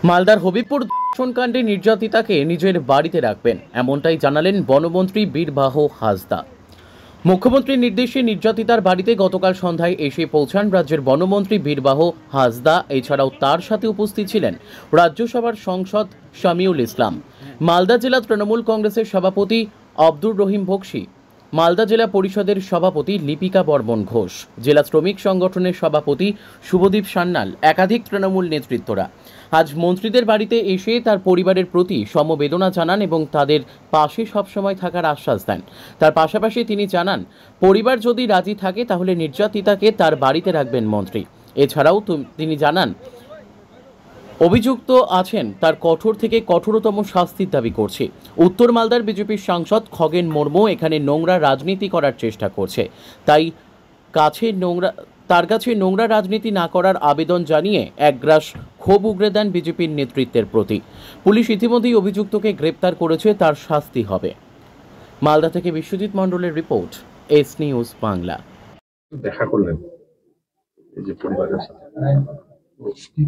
মালদার হবিবপুর ধর্ষণকাণ্ডে নির্যাতিতাকে নিজের বাড়িতে রাখবেন, এমনটাই জানালেন বনমন্ত্রী বীরবাহ হাসদা। মুখ্যমন্ত্রীর নির্দেশে নির্যাতিতার বাড়িতে গতকাল সন্ধ্যায় এসে পৌঁছান রাজ্যের বনমন্ত্রী বীরবাহ হাসদা। এছাড়াও তার সাথে উপস্থিত ছিলেন রাজ্যসভার সাংসদ শামিউল ইসলাম, মালদা জেলা তৃণমূল কংগ্রেসের সভাপতি আব্দুর রহিম বক্সি, মালদা জেলা পরিষদের সভাপতি লিপিকা বর্মন ঘোষ, জেলা শ্রমিক সংগঠনের সভাপতি শুভদীপ সান্যাল, একাধিক তৃণমূল নেতৃত্বরা আজ মন্ত্রীদের বাড়িতে এসে তার পরিবারের প্রতি সমবেদনা জানান এবং তাদের পাশে সবসময় থাকার আশ্বাস দেন। তার পাশাপাশি তিনি জানান, পরিবার যদি রাজি থাকে তাহলে নির্যাতিতাকে তার বাড়িতে রাখবেন মন্ত্রী। এছাড়াও তিনি জানান, অভিযুক্ত আছেন তার কঠোর থেকে কঠোরতম শাস্তির দাবি করছে। উত্তর মালদার বিজেপির সাংসদ খগেন মুর্মু এখানে নোংরা রাজনীতি করার চেষ্টা করছে, তাই তার কাছে নোংরা রাজনীতি না করার আবেদন জানিয়ে একগ্রাস ক্ষোভ উগরে দেন বিজেপির নেতৃত্বের প্রতি। পুলিশ ইতিমধ্যেই অভিযুক্তকে গ্রেপ্তার করেছে, তার শাস্তি হবে। মালদা থেকে বিশ্বজিৎ মণ্ডলের রিপোর্ট, এস নিউজ বাংলা। দেখা করলেন এই যে পরিবারের সাথে,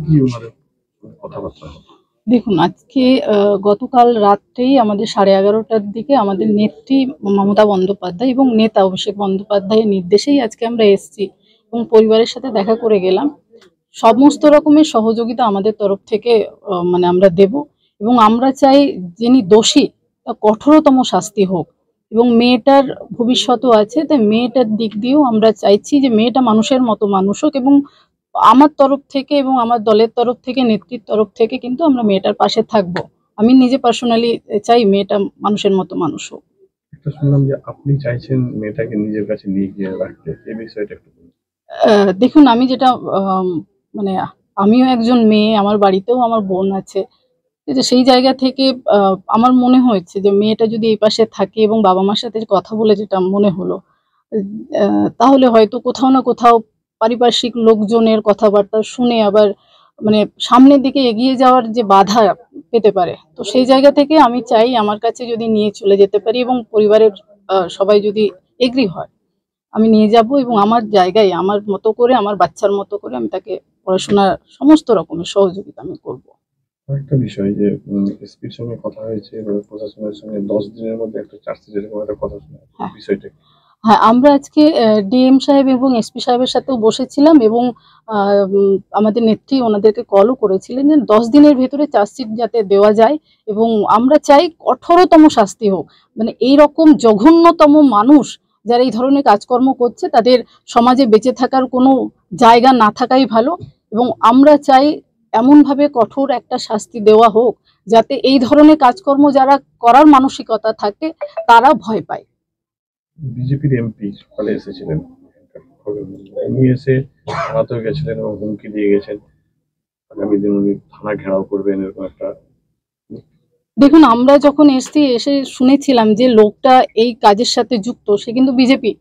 কি ওনাদের কথাবার্তা? দেখুন, আজকে গতকাল রাত্রেই আমাদের 11:30টার দিকে আমাদের নেত্রী মমতা বন্দ্যোপাধ্যায় এবং নেতা অভিষেক বন্দ্যোপাধ্যায়ের নির্দেশেই আজকে আমরা এসেছি এবং পরিবারের সাথে দেখা করে গেলাম। সমস্ত রকমের সহযোগিতা আমাদের তরফ থেকে আমরা দেব এবং আমরা চাই যিনি দোষী তার কঠোরতম শাস্তি হোক এবং মেয়েটার ভবিষ্যৎও আছে, তাই মেয়েটার দিক দিয়েও আমরা চাইছি যে মেয়েটা মানুষের মতো মানুষ হোক এবং আমার তরফ থেকে এবং আমার দলের তরফ থেকে, নেত্রীর তরফ থেকে কিন্তু আমরা মেয়েটার পাশে থাকবো। আমি নিজে পার্সোনালি চাই মেয়েটা মানুষের মতো মানুষ হোক। একটা শুনলাম যে আপনি চাইছেন মেয়েটাকে নিজের কাছে নিয়ে গিয়ে রাখতে, এই বিষয়টা একটু বলুন। দেখুন, আমি যেটা আমিও একজন মেয়ে, আমার বাড়িতেও আমার বোন আছে, সেই জায়গা থেকে আমার মনে হয়েছে যে মেয়েটা যদি এই পাশে থাকে এবং বাবা মার সাথে কথা বলে যেটা মনে হলো, তাহলে হয়তো কোথাও না কোথাও পারিপার্শ্বিক লোকজনের কথাবার্তা শুনে আবার সামনের দিকে এগিয়ে যাওয়ার যে বাধা পেতে পারে। তো সেই জায়গা থেকে আমি চাই আমার কাছে যদি নিয়ে চলে যেতে পারি এবং পরিবারের সবাই যদি এগ্রি হয়, আমি নিয়ে যাব এবং আমার জায়গায় আমার মতো করে, আমার বাচ্চার মতো করে আমি তাকে পড়াশোনার সমস্ত রকমের সহযোগিতা আমি করবো। একটা বিষয় যে এসপির সঙ্গে কথা হয়েছে এবং প্রশাসনের সঙ্গে 10 দিনের মধ্যে একটা চার্জশিট এরকম একটা কথা শোনা, বিষয়টা? হ্যাঁ, আমরা আজকে ডিএম সাহেব এবং এসপি সাহেবের সাথেও বসেছিলাম এবং আমাদের নেত্রী ওনাদেরকে কলও করেছিলেন যে 10 দিনের ভেতরে চার্জশিট যাতে দেওয়া যায় এবং আমরা চাই কঠোরতম শাস্তি হোক। এইরকম জঘন্যতম মানুষ যারা এই ধরনের কাজকর্ম করছে তাদের সমাজে বেঁচে থাকার কোনো জায়গা না থাকাই ভালো এবং আমরা চাই এমনভাবে কঠোর একটা শাস্তি দেওয়া হোক যাতে এই ধরনের কাজকর্ম যারা করার মানসিকতা থাকে তারা ভয় পায়। বিজেপির এমপি সকালে এসেছিলেন, উনি এসে থানাতেও গেছিলেন এবং হুমকি দিয়ে গেছেন আগামী দিন উনি থানা ঘেরাও করবেন, এরকম একটা। দেখুন, আমরা যখন এসে শুনেছিলাম যে লোকটা এই কাজের সাথে যুক্ত, সে কিন্তু বিজেপি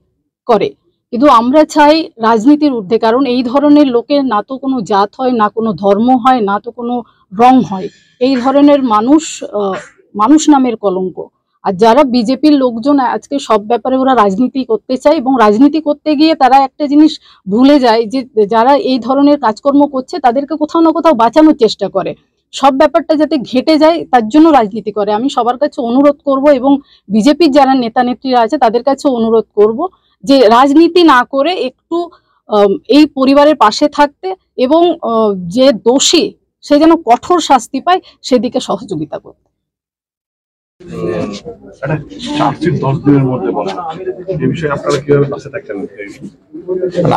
করে, কিন্তু আমরা চাই রাজনীতির ঊর্ধ্বে, কারণ এই ধরনের লোকের না তো কোনো জাত হয়, না কোনো ধর্ম হয়, না তো কোনো রং হয়। এই ধরনের মানুষ নামের কলঙ্ক। আর যারা বিজেপির লোকজন আজকে সব ব্যাপারে ওরা রাজনীতি করতে চায় এবং রাজনীতি করতে গিয়ে তারা একটা জিনিস ভুলে যায় যে যারা এই ধরনের কাজকর্ম করছে তাদেরকে কোথাও না কোথাও বাঁচানোর চেষ্টা করে, সব ব্যাপারটা যাতে ঘেটে যায় তার জন্য রাজনীতি করে। আমি সবার কাছে অনুরোধ করব এবং বিজেপির যারা নেতা নেত্রীরা আছে তাদের কাছে অনুরোধ করব যে রাজনীতি না করে একটু এই পরিবারের পাশে থাকতে এবং যে দোষী সে যেন কঠোর শাস্তি পায় সেদিকে সহযোগিতা করতে।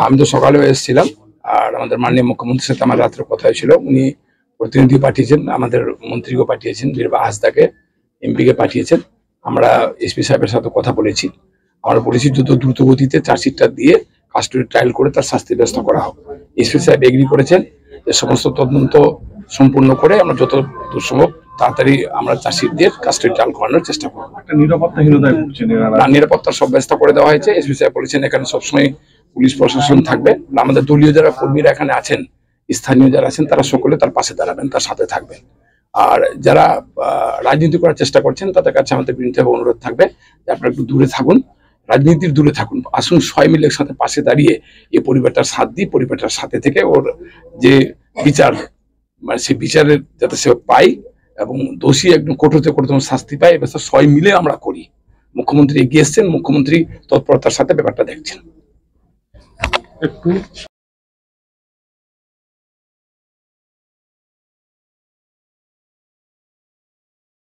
আমি তো সকালেও এসেছিলাম আর আমাদের মাননীয় মুখ্যমন্ত্রীর সাথে আমার রাত্রে কথা হয়েছিল। উনি প্রতিনিধি পাঠিয়েছেন, আমাদের মন্ত্রীকে পাঠিয়েছেন, বীরবাহ হাসদাকে, এমপিকে পাঠিয়েছেন। আমরা এসপি সাহেবের সাথে কথা বলেছি। আমরা বলেছি দ্রুত গতিতে চার্জশিটটা দিয়ে কাস্টডি ট্রায়াল করে তার শাস্তির ব্যবস্থা করা হোক। এসপি সাহেব এগ্রি করেছেন যে সমস্ত তদন্ত সম্পূর্ণ করে আমরা যত দূর সম্ভব তাড়াতাড়ি আমরা চার্জশিট দিয়ে কাস্টডি ট্রায়াল করানোর চেষ্টা করবো। নিরাপত্তার সব ব্যবস্থা করে দেওয়া হয়েছে। এসপি সাহেব বলেছেন এখানে সবসময় পুলিশ প্রশাসন থাকবে, আমাদের দলীয় যারা কর্মীরা এখানে আছেন, স্থানীয় যারা আছেন, তারা সকলে তার পাশে দাঁড়াবেন, তার সাথে থাকবেন। আর যারা রাজনীতি করার চেষ্টা করছেন তাদের কাছে আমাদের বিনীতভাবে অনুরোধ থাকবে যে আপনারা একটু দূরে থাকুন, রাজনীতির দূরে থাকুন, আসুন সবাই মিলে একসাথে পাশে দাঁড়িয়ে এই পরিবারটার সাথ দিই, পরিবারটার সাথে থেকে ওর যে বিচার মানে সেই বিচারের যাতে সে পায় এবং দোষী একদম কঠোরতে কঠোরতম শাস্তি পায়, এবার সবাই মিলে আমরা করি। মুখ্যমন্ত্রী এগিয়ে এসছেন, মুখ্যমন্ত্রী তৎপরতার সাথে ব্যাপারটা দেখছেন। একটু